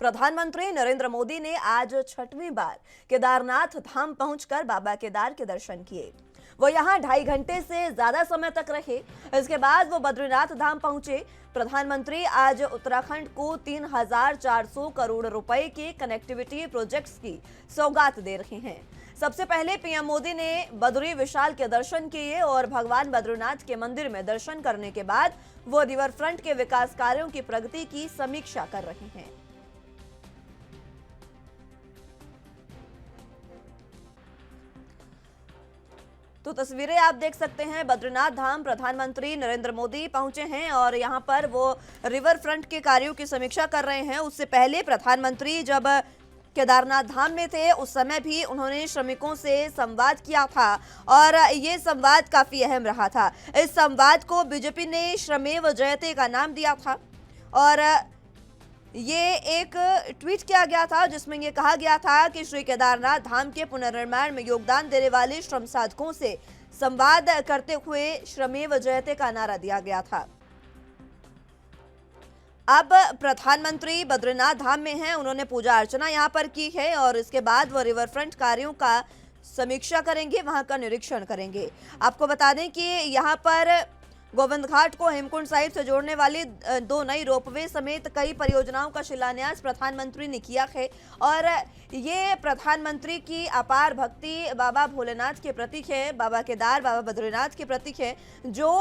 प्रधानमंत्री नरेंद्र मोदी ने आज छठवीं बार केदारनाथ धाम पहुंचकर बाबा केदार के दर्शन किए। वो यहां 2.5 घंटे से ज्यादा समय तक रहे। इसके बाद वो बद्रीनाथ धाम पहुंचे। प्रधानमंत्री आज उत्तराखंड को 3,400 करोड़ रुपए के कनेक्टिविटी प्रोजेक्ट्स की सौगात दे रहे हैं। सबसे पहले पीएम मोदी ने बद्री विशाल के दर्शन किए और भगवान बद्रीनाथ के मंदिर में दर्शन करने के बाद वो रिवर फ्रंट के विकास कार्यों की प्रगति की समीक्षा कर रहे हैं। तो तस्वीरें आप देख सकते हैं, बद्रीनाथ धाम प्रधानमंत्री नरेंद्र मोदी पहुंचे हैं और यहां पर वो रिवर फ्रंट के कार्यों की समीक्षा कर रहे हैं। उससे पहले प्रधानमंत्री जब केदारनाथ धाम में थे उस समय भी उन्होंने श्रमिकों से संवाद किया था और ये संवाद काफी अहम रहा था। इस संवाद को बीजेपी ने श्रमेव जयते का नाम दिया था और ये एक ट्वीट किया गया था जिसमें ये कहा गया था कि श्री केदारनाथ धाम के पुनर्निर्माण में योगदान देने वाले श्रम साधकों से संवाद करते हुए श्रमेव जयते का नारा दिया गया था। अब प्रधानमंत्री बद्रीनाथ धाम में हैं, उन्होंने पूजा अर्चना यहां पर की है और इसके बाद वो रिवर फ्रंट कार्यों का समीक्षा करेंगे, वहां का निरीक्षण करेंगे। आपको बता दें कि यहां पर गोविंद घाट को हेमकुंड साहिब से जोड़ने वाली 2 नई रोपवे समेत कई परियोजनाओं का शिलान्यास प्रधानमंत्री ने किया है और ये प्रधानमंत्री की अपार भक्ति बाबा भोलेनाथ के प्रतीक है, बाबा केदार, बाबा बद्रीनाथ के प्रतीक है, जो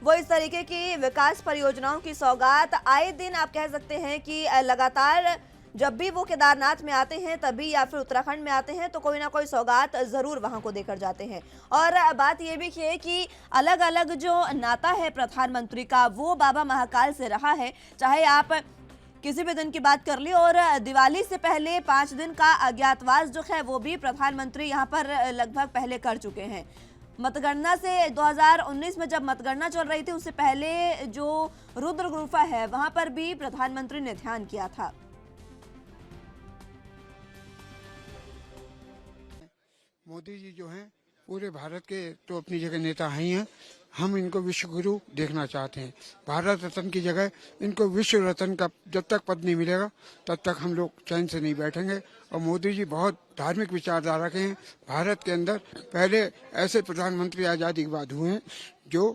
वो इस तरीके की विकास परियोजनाओं की सौगात आए दिन आप कह सकते हैं कि लगातार जब भी वो केदारनाथ में आते हैं तभी या फिर उत्तराखंड में आते हैं तो कोई ना कोई सौगात जरूर वहां को देकर जाते हैं। और बात ये भी है कि अलग अलग जो नाता है प्रधानमंत्री का वो बाबा महाकाल से रहा है। चाहे आप किसी भी दिन की बात कर ली और दिवाली से पहले 5 दिन का अज्ञातवास जो है वो भी प्रधानमंत्री यहाँ पर लगभग पहले कर चुके हैं। मतगणना से 2019 में जब मतगणना चल रही थी उससे पहले जो रुद्र गुफा है वहां पर भी प्रधानमंत्री ने ध्यान किया था। मोदी जी जो हैं पूरे भारत के तो अपनी जगह नेता ही हैं। हम इनको विश्व गुरु देखना चाहते हैं। भारत रत्न की जगह इनको विश्व रत्न का जब तक पद नहीं मिलेगा तब तक हम लोग चैन से नहीं बैठेंगे। और मोदी जी बहुत धार्मिक विचारधारा के हैं। भारत के अंदर पहले ऐसे प्रधानमंत्री आज़ादी के बाद हुए हैं जो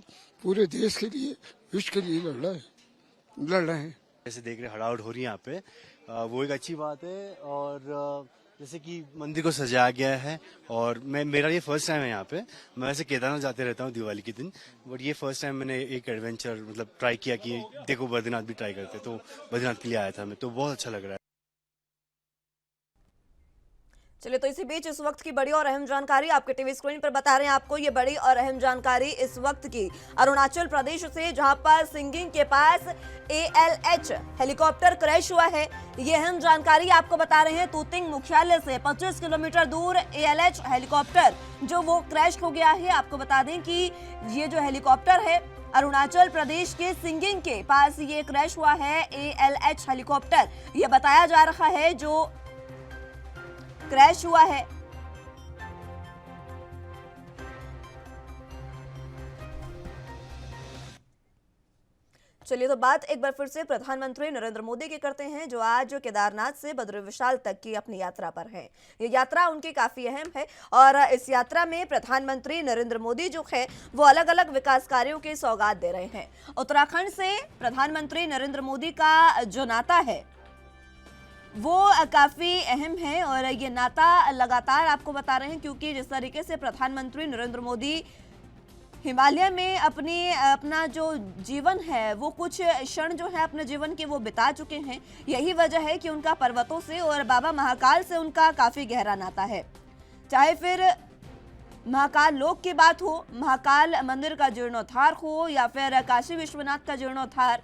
पूरे देश के लिए, विश्व के लिए लड़ रहे हैं। जैसे देख रहे हड़ाहड़ हो रही है यहाँ पे, वो एक अच्छी बात है। और जैसे कि मंदिर को सजाया गया है और मेरा ये फर्स्ट टाइम है यहाँ पे। मैं वैसे केदारनाथ जाते रहता हूँ दिवाली के दिन, बट ये फर्स्ट टाइम मैंने एक एडवेंचर मतलब ट्राई किया कि देखो बद्रीनाथ भी ट्राई करते, तो बद्रीनाथ के लिए आया था मैं, तो बहुत अच्छा लग रहा है। चलिए, तो इसी बीच इस वक्त की बड़ी और अहम जानकारी आपके टीवी स्क्रीन पर बता रहे हैं आपको। ये बड़ी और अहम जानकारी इस वक्त की अरुणाचल प्रदेश से, जहां पर सिंगिंग के पास ALH हेलीकॉप्टर क्रैश हुआ है। ये अहम जानकारी आपको बता रहे हैं। तूतिंग मुख्यालय से 25 किलोमीटर दूर ALH हेलीकॉप्टर जो वो क्रैश हो गया है। आपको बता दें कि ये जो हेलीकॉप्टर है अरुणाचल प्रदेश के सिंगिंग के पास ये क्रैश हुआ है। ALH हेलीकॉप्टर ये बताया जा रहा है जो क्रैश हुआ है। चलिए, तो बात एक बार फिर से प्रधानमंत्री नरेंद्र मोदी की करते हैं जो आज केदारनाथ से बद्री विशाल तक की अपनी यात्रा पर हैं। ये यात्रा उनकी काफी अहम है और इस यात्रा में प्रधानमंत्री नरेंद्र मोदी जो है वो अलग अलग विकास कार्यों की सौगात दे रहे हैं। उत्तराखंड से प्रधानमंत्री नरेंद्र मोदी का जो नाता है वो काफी अहम है और ये नाता लगातार आपको बता रहे हैं, क्योंकि जिस तरीके से प्रधानमंत्री नरेंद्र मोदी हिमालय में अपना जो जीवन है वो कुछ क्षण जो है अपने जीवन के वो बिता चुके हैं। यही वजह है कि उनका पर्वतों से और बाबा महाकाल से उनका काफी गहरा नाता है। चाहे फिर महाकाल लोक की बात हो, महाकाल मंदिर का जीर्णोद्धार हो या फिर काशी विश्वनाथ का जीर्णोद्धार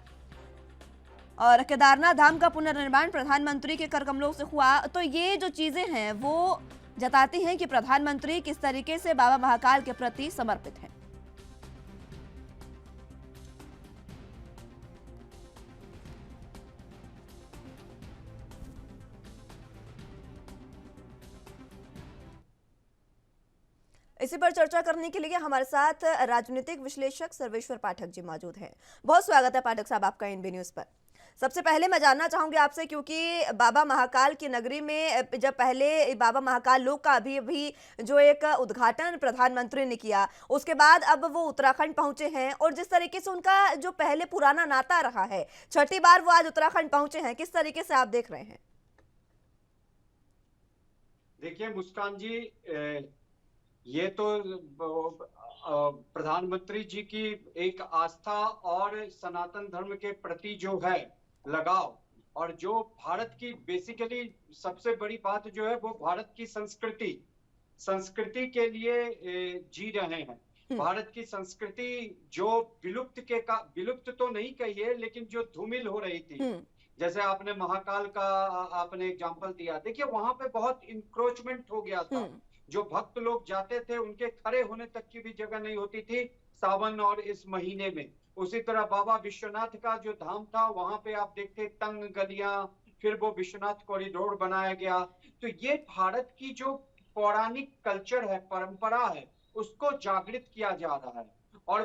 और केदारनाथ धाम का पुनर्निर्माण प्रधानमंत्री के कर कमलों से हुआ, तो ये जो चीजें हैं वो जताती हैं कि प्रधानमंत्री किस तरीके से बाबा महाकाल के प्रति समर्पित हैं। इसी पर चर्चा करने के लिए हमारे साथ राजनीतिक विश्लेषक सर्वेश्वर पाठक जी मौजूद हैं। बहुत स्वागत है पाठक साहब आपका एनबी न्यूज पर। सबसे पहले मैं जानना चाहूंगी आपसे, क्योंकि बाबा महाकाल की नगरी में जब पहले बाबा महाकाल लोक का अभी अभी जो एक उद्घाटन प्रधानमंत्री ने किया, उसके बाद अब वो उत्तराखंड पहुंचे हैं और जिस तरीके से उनका जो पहले पुराना नाता रहा है, छठी बार वो आज उत्तराखंड पहुंचे हैं, किस तरीके से आप देख रहे हैं? देखिए मुस्कान जी, ये तो प्रधानमंत्री जी की एक आस्था और सनातन धर्म के प्रति जो है लगाव, और जो भारत की बेसिकली सबसे बड़ी बात जो है वो भारत की संस्कृति के लिए जी रहे हैं। भारत की संस्कृति जो विलुप्त तो नहीं कहिए, लेकिन जो धूमिल हो रही थी, जैसे आपने महाकाल का आपने एग्जांपल दिया, देखिए वहां पे बहुत इंक्रोचमेंट हो गया था। जो भक्त लोग जाते थे उनके खड़े होने तक की भी जगह नहीं होती थी सावन और इस महीने में। उसी तरह बाबा विश्वनाथ का जो धाम था, वहां पे आप देखते तंग गलियां, फिर वो विश्वनाथ कॉरिडोर बनाया गया। तो ये भारत की जो पौराणिक कल्चर है, परंपरा है, उसको जागृत किया जा रहा है। और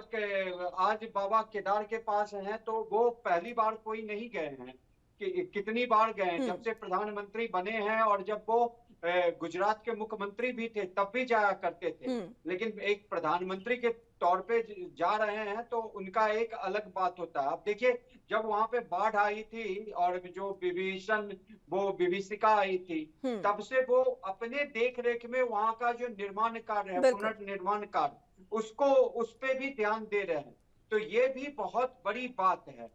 आज बाबा केदार के पास हैं तो वो पहली बार कोई नहीं गए हैं, कितनी बार गए हैं। जब से प्रधानमंत्री बने हैं और जब वो गुजरात के मुख्यमंत्री भी थे तब भी जाया करते थे, लेकिन एक प्रधानमंत्री के तौर पे जा रहे हैं तो उनका एक अलग बात होता है। अब देखिए जब वहां पे बाढ़ आई थी और जो विभीषिका आई थी, तब से वो अपने देख रेख में वहां का जो निर्माण कार्य है, पुनर्निर्माण कार्य, उस पे भी ध्यान दे रहे हैं। तो ये भी बहुत बड़ी बात है।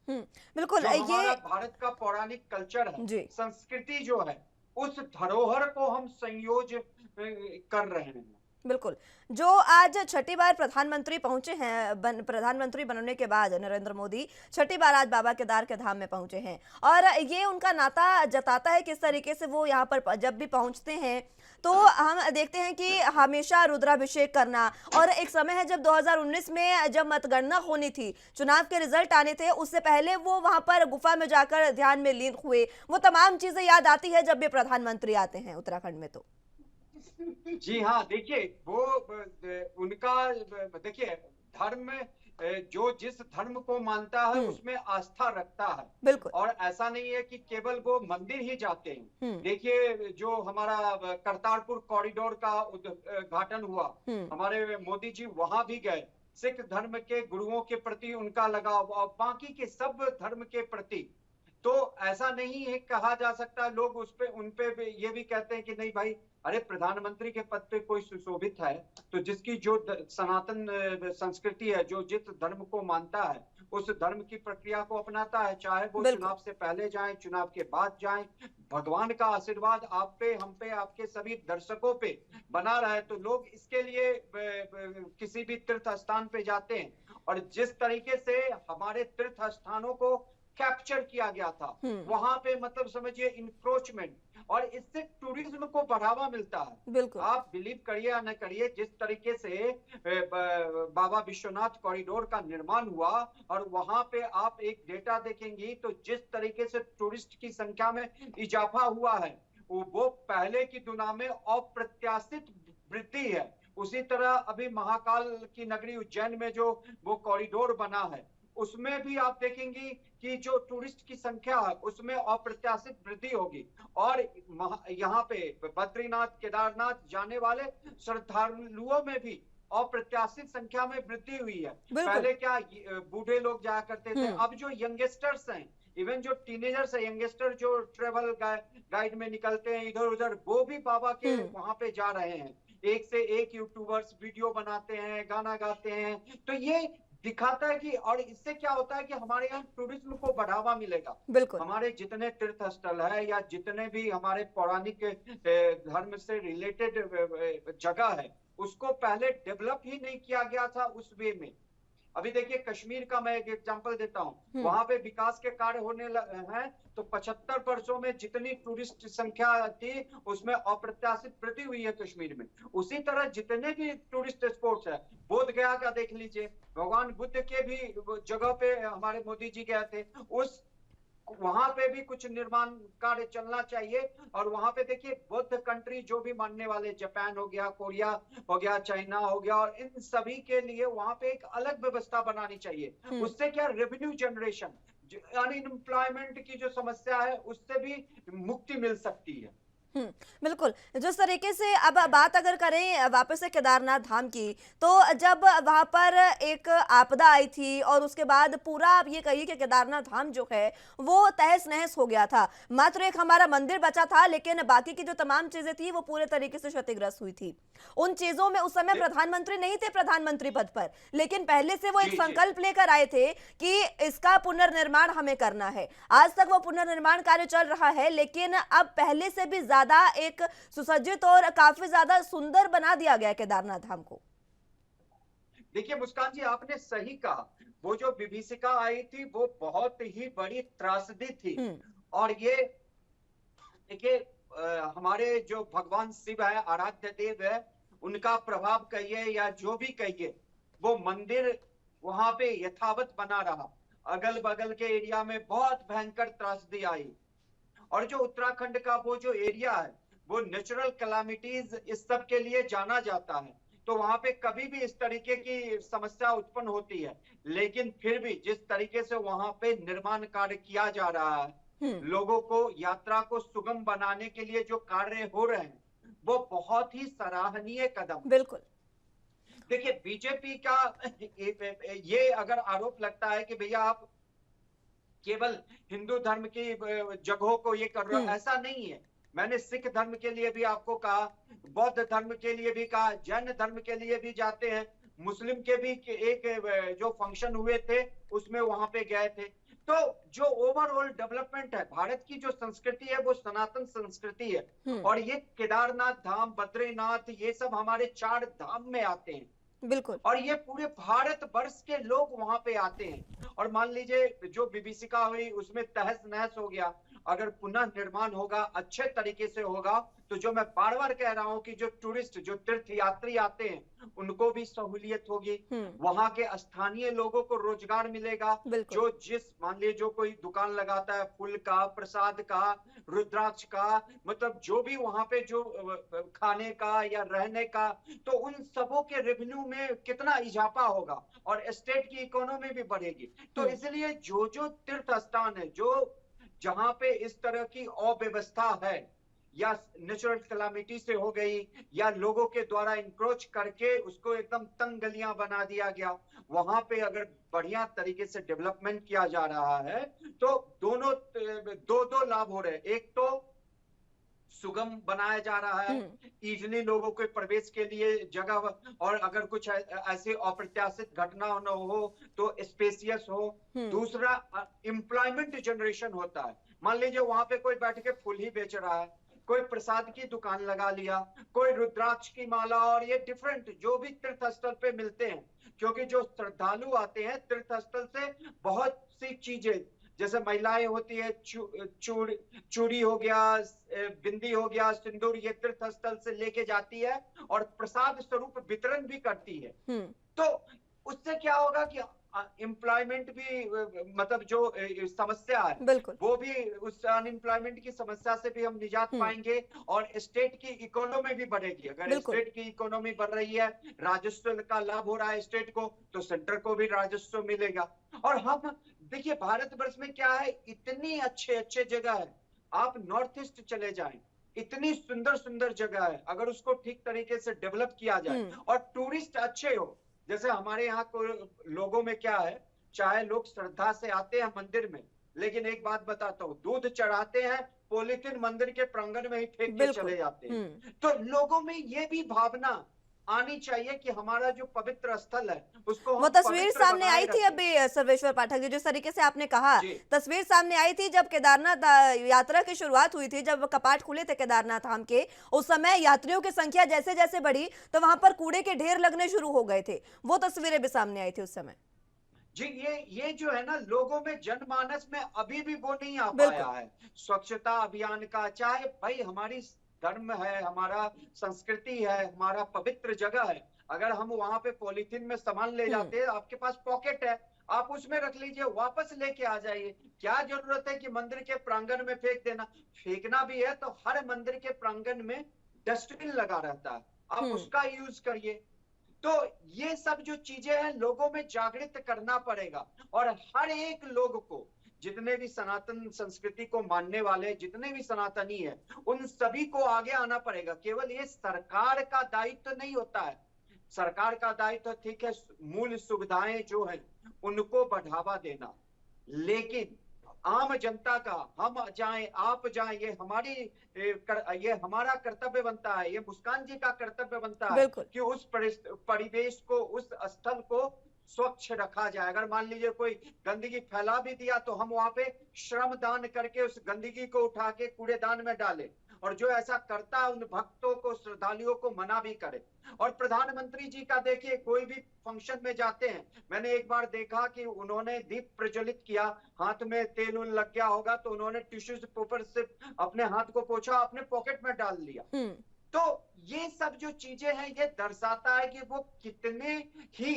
बिल्कुल, ये भारत का पौराणिक कल्चर है, संस्कृति जो है, उस धरोहर को हम संयोज कर रहे हैं। बिल्कुल, जो आज छठी बार प्रधानमंत्री पहुंचे हैं, प्रधानमंत्री बनने के बाद नरेंद्र मोदी छठी बार आज बाबा केदार के धाम में पहुंचे हैं, और ये उनका नाता जताता है किस तरीके से वो यहाँ पर जब भी पहुंचते हैं तो हम देखते हैं कि हमेशा रुद्राभिषेक करना। और एक समय है जब 2019 में जब मतगणना होनी थी, चुनाव के रिजल्ट आने थे, उससे पहले वो वहां पर गुफा में जाकर ध्यान में लीन हुए। वो तमाम चीजें याद आती है जब भी प्रधानमंत्री आते हैं उत्तराखंड में। तो जी हाँ, देखिए वो उनका देखिए धर्म, जो जिस धर्म को मानता है उसमें आस्था रखता है। बिल्कुल। और ऐसा नहीं है कि केवल वो मंदिर ही जाते हैं। देखिए जो हमारा करतारपुर कॉरिडोर का उद्घाटन हुआ, हमारे मोदी जी वहां भी गए। सिख धर्म के गुरुओं के प्रति उनका लगाव और बाकी के सब धर्म के प्रति। तो ऐसा नहीं है कहा जा सकता, लोग उन पे ये भी कहते हैं कि नहीं भाई, अरे प्रधानमंत्री के पद पे कोई सुशोभित है तो जिसकी जो सनातन संस्कृति है, जो जिस धर्म को मानता है उस धर्म की प्रक्रिया को अपनाता है, चाहे वो चुनाव से पहले जाए, चुनाव के बाद जाए। भगवान का आशीर्वाद आप पे, हम पे, आपके सभी दर्शकों पे बना रहे। तो लोग इसके लिए किसी भी तीर्थ स्थान पे जाते हैं, और जिस तरीके से हमारे तीर्थ स्थानों को कैप्चर किया गया था, वहां पे मतलब समझिए इंक्रोचमेंट, और इससे टूरिज्म को बढ़ावा मिलता है। बिल्कुल। आप बिलीव करिए या न करिए, जिस तरीके से बाबा विश्वनाथ कॉरिडोर का निर्माण हुआ और वहां पे आप एक डेटा देखेंगी तो जिस तरीके से टूरिस्ट की संख्या में इजाफा हुआ है, वो पहले की तुलना में अप्रत्याशित वृद्धि है। उसी तरह अभी महाकाल की नगरी उज्जैन में जो वो कॉरिडोर बना है, उसमें भी आप देखेंगी कि जो टूरिस्ट की संख्या है उसमें अप्रत्याशित वृद्धि होगी। और यहाँ पे बद्रीनाथ, केदारनाथ जाने वाले श्रद्धालुओं में भी अप्रत्याशित संख्या में वृद्धि हुई है। पहले क्या बूढ़े लोग जाया करते थे, अब जो यंगस्टर्स हैं, इवन जो टीनेजर्स है, यंगस्टर जो ट्रेवल गाइड में निकलते हैं इधर उधर, वो भी बाबा के वहां पे जा रहे हैं। एक से एक यूट्यूबर्स वीडियो बनाते हैं, गाना गाते हैं। तो ये दिखाता है कि, और इससे क्या होता है कि हमारे यहाँ टूरिज्म को बढ़ावा मिलेगा। बिल्कुल। हमारे जितने तीर्थ स्थल है या जितने भी हमारे पौराणिक धर्म से रिलेटेड जगह है, उसको पहले डेवलप ही नहीं किया गया था उस वे में। अभी देखिए कश्मीर का मैं एक एग्जांपल देता हूँ, वहां पे विकास के कार्य होने हैं तो 75 वर्षों में जितनी टूरिस्ट संख्या थी उसमें अप्रत्याशित वृद्धि हुई है कश्मीर में। उसी तरह जितने भी टूरिस्ट स्पॉट्स है, बोध गया का देख लीजिए, भगवान बुद्ध के भी जगह पे हमारे मोदी जी गए थे, उस वहां पे भी कुछ निर्माण कार्य चलना चाहिए। और वहां पे देखिए बौद्ध कंट्री जो भी मानने वाले, जापान हो गया, कोरिया हो गया, चाइना हो गया, और इन सभी के लिए वहां पे एक अलग व्यवस्था बनानी चाहिए। उससे क्या रेवेन्यू जनरेशन, अनएम्प्लॉयमेंट की जो समस्या है उससे भी मुक्ति मिल सकती है। बिल्कुल। जिस तरीके से अब बात अगर करें वापस से केदारनाथ धाम की, तो जब वहाँ पर एक आपदा आई थी और उसके बाद पूरा आप ये कहिए कि केदारनाथ धाम जो है वो तहस-नहस हो गया था। मात्र एक हमारा मंदिर बचा था, लेकिन बाकी की जो तमाम चीज़ें थी वो पूरे तरीके से क्षतिग्रस्त हुई थी। उन चीज़ों में उस समय प्रधानमंत्री नहीं थे प्रधानमंत्री पद पर, लेकिन पहले से वो एक जी, जी। संकल्प लेकर आए थे कि इसका पुनर्निर्माण हमें करना है। आज तक वो पुनर्निर्माण कार्य चल रहा है, लेकिन अब पहले से भी ज्यादा एक सुसज्जित और काफी ज्यादा सुंदर बना दिया गया है केदारनाथ धाम को। देखिए मुस्कान जी, आपने सही कहा। वो जो विभीषिका आई थी वो बहुत ही बड़ी त्रासदी थी। हम्म। और ये देखिए हमारे जो भगवान शिव है, आराध्य देव है, उनका प्रभाव कहिए या जो भी कहिए, वो मंदिर वहां पे यथावत बना रहा। अगल बगल के एरिया में बहुत भयंकर त्रासदी आई। और जो उत्तराखंड का वो जो एरिया है वो नेचुरल कैलामिटीज इस सब के लिए जाना जाता है, तो वहां पे कभी भी इस तरीके की समस्या उत्पन्न होती है। लेकिन फिर भी जिस तरीके से वहां पे निर्माण कार्य किया जा रहा है, हम्म। लोगों को यात्रा को सुगम बनाने के लिए जो कार्य हो रहे हैं वो बहुत ही सराहनीय कदम है। बिल्कुल। देखिए बीजेपी का ये अगर आरोप लगता है कि भैया आप केवल हिंदू धर्म की जगहों को ये कर रहे हो, ऐसा नहीं है। मैंने सिख धर्म के लिए भी आपको कहा, बौद्ध धर्म के लिए भी कहा, जैन धर्म के लिए भी जाते हैं, मुस्लिम के भी एक जो फंक्शन हुए थे उसमें वहां पे गए थे। तो जो ओवरऑल डेवलपमेंट है, भारत की जो संस्कृति है वो सनातन संस्कृति है। और ये केदारनाथ धाम, बद्रीनाथ, ये सब हमारे 4 धाम में आते हैं। बिल्कुल। और ये पूरे भारत वर्ष के लोग वहां पे आते हैं। और मान लीजिए जो विभीषिका हुई उसमें तहस नहस हो गया, अगर पुनः निर्माण होगा, अच्छे तरीके से होगा, तो जो मैं बार बार कह रहा हूं कि जो टूरिस्ट, जो तीर्थ यात्री आते हैं उनको भी सहूलियत होगी, वहां के स्थानीय लोगों को रोजगार मिलेगा। बिल्कुल। जो जिस मान लीजिए जो कोई दुकान लगाता है फूल का, प्रसाद का, रुद्राक्ष का, मतलब जो भी वहां पे जो खाने का या रहने का, तो उन सबों के रेवेन्यू में कितना इजाफा होगा और स्टेट की इकोनॉमी भी बढ़ेगी। तो इसलिए जो जो तीर्थ स्थान है, जो जहां पे इस तरह की अव्यवस्था है या नेचुरल कैलामिटी से हो गई या लोगों के द्वारा इंक्रोच करके उसको एकदम तंग गलियां बना दिया गया, वहां पे अगर बढ़िया तरीके से डेवलपमेंट किया जा रहा है तो दोनों दो लाभ हो रहे हैं। एक तो सुगम बनाया जा रहा है, इजली लोगों के प्रवेश के लिए जगह, और अगर कुछ ऐसी अप्रत्याशित घटना न हो तो स्पेसियस हो। दूसरा एम्प्लॉयमेंट जनरेशन होता है। मान लीजिए वहां पे कोई बैठ के फूल ही बेच रहा है, कोई प्रसाद की दुकान लगा लिया, कोई रुद्राक्ष की माला, और ये डिफरेंट जो भी तीर्थ स्थल पे मिलते हैं, क्योंकि जो श्रद्धालु आते हैं तीर्थ स्थल से बहुत सी चीजें, जैसे महिलाएं होती है, चूड़ी हो गया, बिंदी हो गया, सिंदूर, ये तीर्थ स्थल से लेके जाती है और प्रसाद स्वरूप वितरण भी करती है। तो उससे क्या होगा कि एम्प्लॉयमेंट भी, मतलब जो समस्या है बिल्कुल। वो भी, उस अनएम्प्लॉयमेंट की समस्या से भी हम निजात पाएंगे और स्टेट की इकोनॉमी भी बढ़ेगी। अगर स्टेट की इकोनॉमी बढ़ रही है, राजस्व का लाभ हो रहा है स्टेट को, तो सेंटर को भी राजस्व मिलेगा। और हम देखिए भारतवर्ष में क्या है, इतनी अच्छे अच्छे जगह है, आप नॉर्थ ईस्ट चले जाएं, इतनी सुंदर सुंदर जगह है, अगर उसको ठीक तरीके से डेवलप किया जाए और टूरिस्ट अच्छे हो। जैसे हमारे यहाँ को लोगों में क्या है, चाहे लोग श्रद्धा से आते हैं मंदिर में, लेकिन एक बात बताता हूँ, दूध चढ़ाते हैं, पॉलीथिन मंदिर के प्रांगण में ही फेंक के चले जाते हैं। तो लोगों में ये भी भावना आनी चाहिए कि हमारा जो पवित्र स्थल है उसको वो तस्वीर सामने आई थी अभी सर्वेश्वर पाठक जी, जिस तरीके से आपने कहा, तस्वीर सामने आई थी जब केदारनाथ यात्रा की शुरुआत हुई थी, जब कपाट खुले थे केदारनाथ धाम के, उस समय यात्रियों की संख्या जैसे जैसे बढ़ी तो वहां पर कूड़े के ढेर लगने शुरू हो गए थे। वो तस्वीरें भी सामने आई थी उस समय। जी, ये जो है ना, लोगों में जनमानस में अभी भी वो नहीं आ पाया है स्वच्छता अभियान का। चाहे भाई हमारी धर्म है, हमारा संस्कृति है, हमारा पवित्र जगह है, अगर हम वहां पे पॉलीथीन में सामान ले जाते हैं, आपके पास पॉकेट है, आप उसमें रख लीजिए, वापस लेके आ जाइए। क्या जरूरत है कि मंदिर के प्रांगण में फेंक देना? फेंकना भी है तो हर मंदिर के प्रांगण में डस्टबिन लगा रहता है, आप उसका यूज करिए। तो ये सब जो चीजें हैं लोगों में जागृत करना पड़ेगा और हर एक लोग को जितने भी सनातन संस्कृति को मानने वाले, जितने भी सनातनी है, उन सभी को आगे आना पड़ेगा। केवल ये सरकार का दायित्व नहीं होता है। सरकार का दायित्व ठीक है, मूल सुविधाएं जो है उनको बढ़ावा देना, लेकिन आम जनता का, हम जाएं आप जाएं, ये हमारा कर्तव्य बनता है, ये मुस्कान जी का कर्तव्य बनता है बिल्कुल। कि उस परिवेश को, उस स्थल को स्वच्छ रखा जाए। अगर मान लीजिए कोई गंदगी फैला भी दिया तो हम वहां पे श्रम दान करके उस गंदगी को उठा के कूड़ेदान में डालें, और जो ऐसा करता है उन भक्तों को, श्रद्धालुओं को मना भी करे। और प्रधानमंत्री जी का देखिए, कोई भी फंक्शन में जाते हैं, मैंने एक बार देखा कि उन्होंने दीप प्रज्वलित किया, हाथ में तेल उल लग गया होगा तो उन्होंने टिश्यू पेपर से अपने हाथ को पोंछा, अपने पॉकेट में डाल लिया। तो ये सब जो चीजें हैं, ये दर्शाता है कि वो कितने ही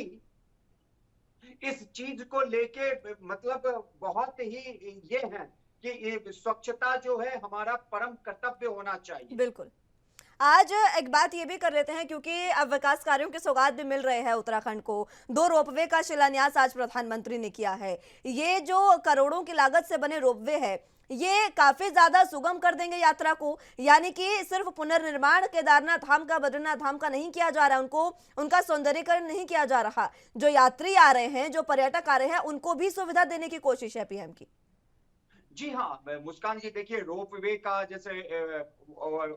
इस चीज को लेके मतलब बहुत ही ये है कि ये स्वच्छता जो है हमारा परम कर्तव्य होना चाहिए। बिल्कुल। आज एक बात ये भी कर लेते हैं, क्योंकि अब विकास कार्यों की सौगात भी मिल रहे हैं उत्तराखंड को। 2 रोपवे का शिलान्यास आज प्रधानमंत्री ने किया है। ये जो करोड़ों की लागत से बने रोपवे है, ये काफी ज्यादा सुगम कर देंगे यात्रा को। यानी कि सिर्फ पुनर्निर्माण केदारनाथ धाम का, बद्रीनाथ धाम का नहीं किया जा रहा है, उनका सौंदर्यीकरण नहीं किया जा रहा। जो यात्री आ रहे हैं, जो पर्यटक आ रहे हैं, उनको भी सुविधा देने की कोशिश है पीएम की। जी हाँ, मुस्कान जी देखिए, रोपवे का जैसे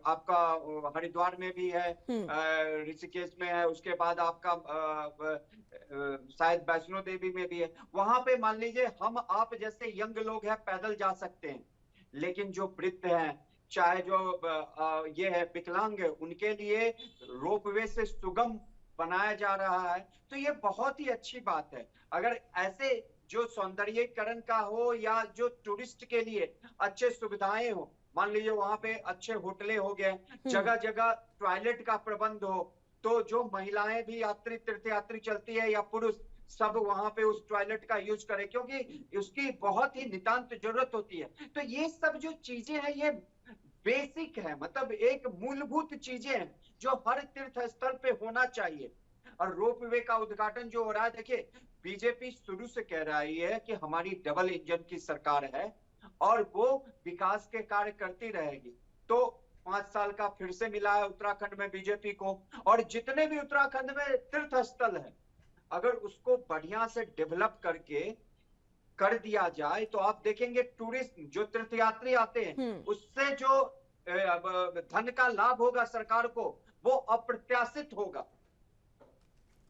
आपका हरिद्वार में भी है, ऋषिकेश में है, उसके बाद आपका शायद वैष्णो देवी में भी है। वहां पे मान लीजिए हम आप जैसे यंग लोग हैं पैदल जा सकते हैं, लेकिन जो वृद्ध हैं, चाहे जो ये है विकलांग है, उनके लिए रोपवे से सुगम बनाया जा रहा है। तो ये बहुत ही अच्छी बात है। अगर ऐसे जो सौंदर्यीकरण का हो या जो टूरिस्ट के लिए अच्छे सुविधाएं हो, मान लीजिए वहां पे अच्छे होटलें हो गए, जगह जगह टॉयलेट का प्रबंध हो, तो जो महिलाएं भी यात्री, तीर्थ यात्री चलती है या पुरुष, सब वहां पे उस टॉयलेट का यूज करें, क्योंकि उसकी बहुत ही नितांत जरूरत होती है। तो ये सब जो चीजें हैं ये बेसिक है, मतलब एक मूलभूत चीजें हैं जो हर तीर्थ स्थल पे होना चाहिए। और रोपवे का उद्घाटन जो हो रहा है, देखिए बीजेपी शुरू से कह रही है कि हमारी डबल इंजन की सरकार है और वो विकास के कार्य करती रहेगी। तो 5 साल का फिर से मिला है उत्तराखंड में बीजेपी को, और जितने भी उत्तराखंड में तीर्थ स्थल है, अगर उसको बढ़िया से डेवलप करके कर दिया जाए तो आप देखेंगे टूरिस्ट जो तीर्थयात्री आते हैं, उससे जो धन का लाभ होगा सरकार को, वो अप्रत्याशित होगा।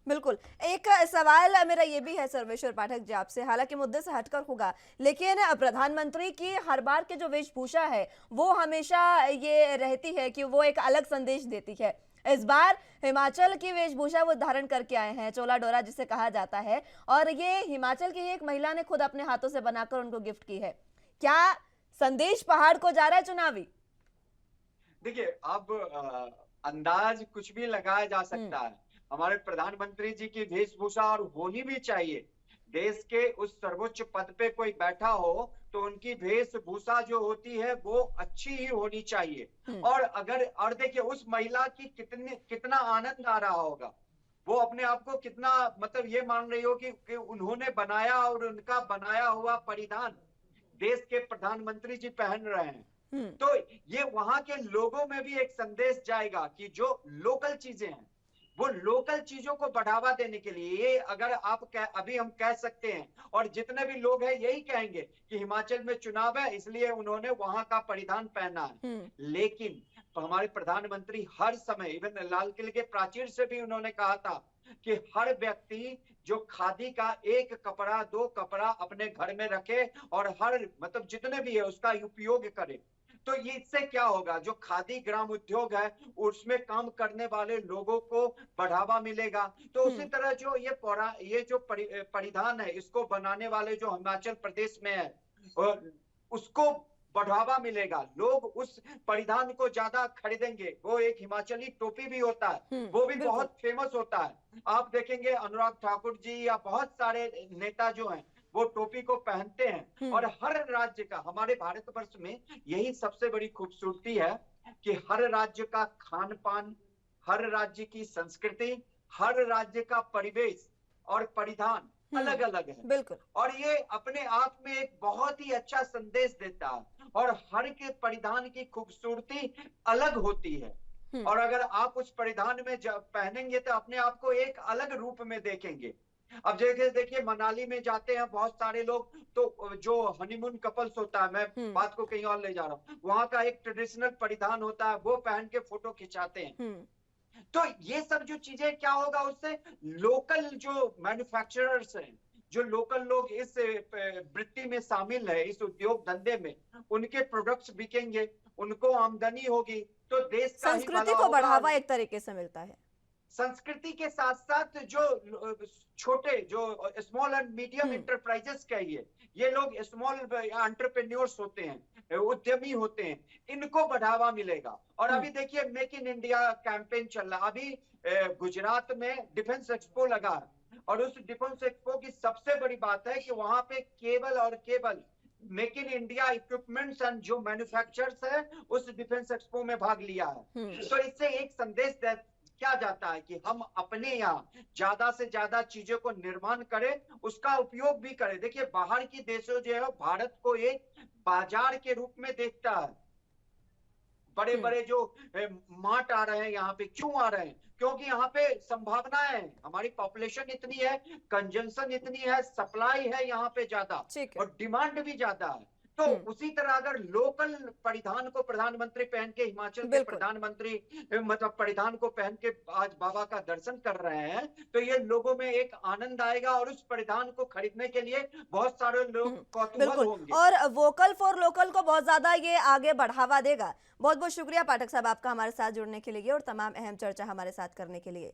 बिल्कुल। एक सवाल मेरा ये भी है सर्वेश्वर पाठक जी आपसे, हालांकि मुद्दे से हटकर होगा, लेकिन प्रधानमंत्री की हर बार के जो वेशभूषा है वो हमेशा ये रहती है कि वो एक अलग संदेश देती है। इस बार हिमाचल की वेशभूषा वो धारण करके आए हैं, चोला डोरा जिसे कहा जाता है, और ये हिमाचल की एक महिला ने खुद अपने हाथों से बनाकर उनको गिफ्ट की है। क्या संदेश पहाड़ को जा रहा है चुनावी? देखिए, अब अंदाज कुछ भी लगाया जा सकता है। हमारे प्रधानमंत्री जी की वेशभूषा और होनी भी चाहिए। देश के उस सर्वोच्च पद पे कोई बैठा हो तो उनकी वेशभूषा जो होती है वो अच्छी ही होनी चाहिए। और देखिए उस महिला की कितना आनंद आ रहा होगा, वो अपने आप को कितना मतलब ये मान रही हो कि उन्होंने बनाया और उनका बनाया हुआ परिधान देश के प्रधानमंत्री जी पहन रहे हैं। तो ये वहां के लोगों में भी एक संदेश जाएगा कि जो लोकल चीजें हैं, वो लोकल चीजों को बढ़ावा देने के लिए, ये अगर अभी हम कह सकते हैं, और जितने भी लोग हैं यही कहेंगे कि हिमाचल में चुनाव है इसलिए उन्होंने वहां का परिधान पहना है। लेकिन हमारे प्रधानमंत्री हर समय, इवन लाल किले के प्राचीर से भी उन्होंने कहा था कि हर व्यक्ति जो खादी का 1 कपड़ा 2 कपड़ा अपने घर में रखे और हर मतलब जितने भी है उसका उपयोग करे। तो ये इससे क्या होगा, जो खादी ग्राम उद्योग है उसमें काम करने वाले लोगों को बढ़ावा मिलेगा। तो उसी तरह जो ये जो परिधान है इसको बनाने वाले जो हिमाचल प्रदेश में है उसको बढ़ावा मिलेगा, लोग उस परिधान को ज्यादा खरीदेंगे। वो एक हिमाचली टोपी भी होता है, वो भी बहुत फेमस होता है। आप देखेंगे अनुराग ठाकुर जी या बहुत सारे नेता जो हैं वो टोपी को पहनते हैं। और हर राज्य का, हमारे भारतवर्ष में यही सबसे बड़ी खूबसूरती है कि हर राज्य का खान पान, हर राज्य की संस्कृति, हर राज्य का परिवेश और परिधान अलग अलग है। बिल्कुल। और ये अपने आप में एक बहुत ही अच्छा संदेश देता है और हर के परिधान की खूबसूरती अलग होती है। और अगर आप उस परिधान में जब पहनेंगे तो अपने आप को एक अलग रूप में देखेंगे। अब देखिए मनाली में जाते हैं बहुत सारे लोग, तो जो हनीमून कपल्स होता है, मैं बात को कहीं और ले जा रहा हूँ, वहां का एक ट्रेडिशनल परिधान होता है, वो पहन के फोटो खिंचाते हैं। तो ये सब जो चीजें क्या होगा, उससे लोकल जो मैन्युफैक्चरर्स हैं, जो लोकल लोग इस वृत्ति में शामिल है, इस उद्योग धंधे में, उनके प्रोडक्ट्स बिकेंगे, उनको आमदनी होगी, तो देश का ही संस्कृति भला को होगा। बढ़ावा एक तरीके से मिलता है। संस्कृति के साथ साथ जो छोटे, जो स्मॉल एंड मीडियम इंटरप्राइजेस कहिए, ये लोग स्मॉल एंटरप्रेन्योर्स होते हैं, उद्यमी होते हैं, इनको बढ़ावा मिलेगा। और अभी देखिए मेक इन इंडिया कैंपेन चल रहा है। अभी गुजरात में डिफेंस एक्सपो लगा है और उस डिफेंस एक्सपो की सबसे बड़ी बात है कि वहां पे केवल make in India equipments and जो मैन्युफैक्चरर्स है उस डिफेंस एक्सपो में भाग लिया है। तो इससे एक संदेश क्या जाता है कि हम अपने यहाँ ज्यादा से ज्यादा चीजों को निर्माण करें, उसका उपयोग भी करें। देखिए बाहर की देशों जो है भारत को एक बाजार के रूप में देखता है। बड़े बड़े जो मार्ट आ रहे हैं यहाँ पे, क्यों आ रहे हैं? क्योंकि यहाँ पे संभावनाएं है, हमारी पॉपुलेशन इतनी है, कंजम्पशन इतनी है, सप्लाई है यहाँ पे ज्यादा और डिमांड भी ज्यादा है। तो उसी तरह अगर लोकल परिधान को प्रधानमंत्री पहन के, हिमाचल के प्रधानमंत्री मतलब परिधान को पहन के आज बाबा का दर्शन कर रहे हैं, तो ये लोगों में एक आनंद आएगा और उस परिधान को खरीदने के लिए बहुत सारे लोग कौतूहल होंगे। और वोकल फॉर लोकल को बहुत ज्यादा ये आगे बढ़ावा देगा। बहुत बहुत शुक्रिया पाठक साहब आपका हमारे साथ जुड़ने के लिए और तमाम अहम चर्चा हमारे साथ करने के लिए।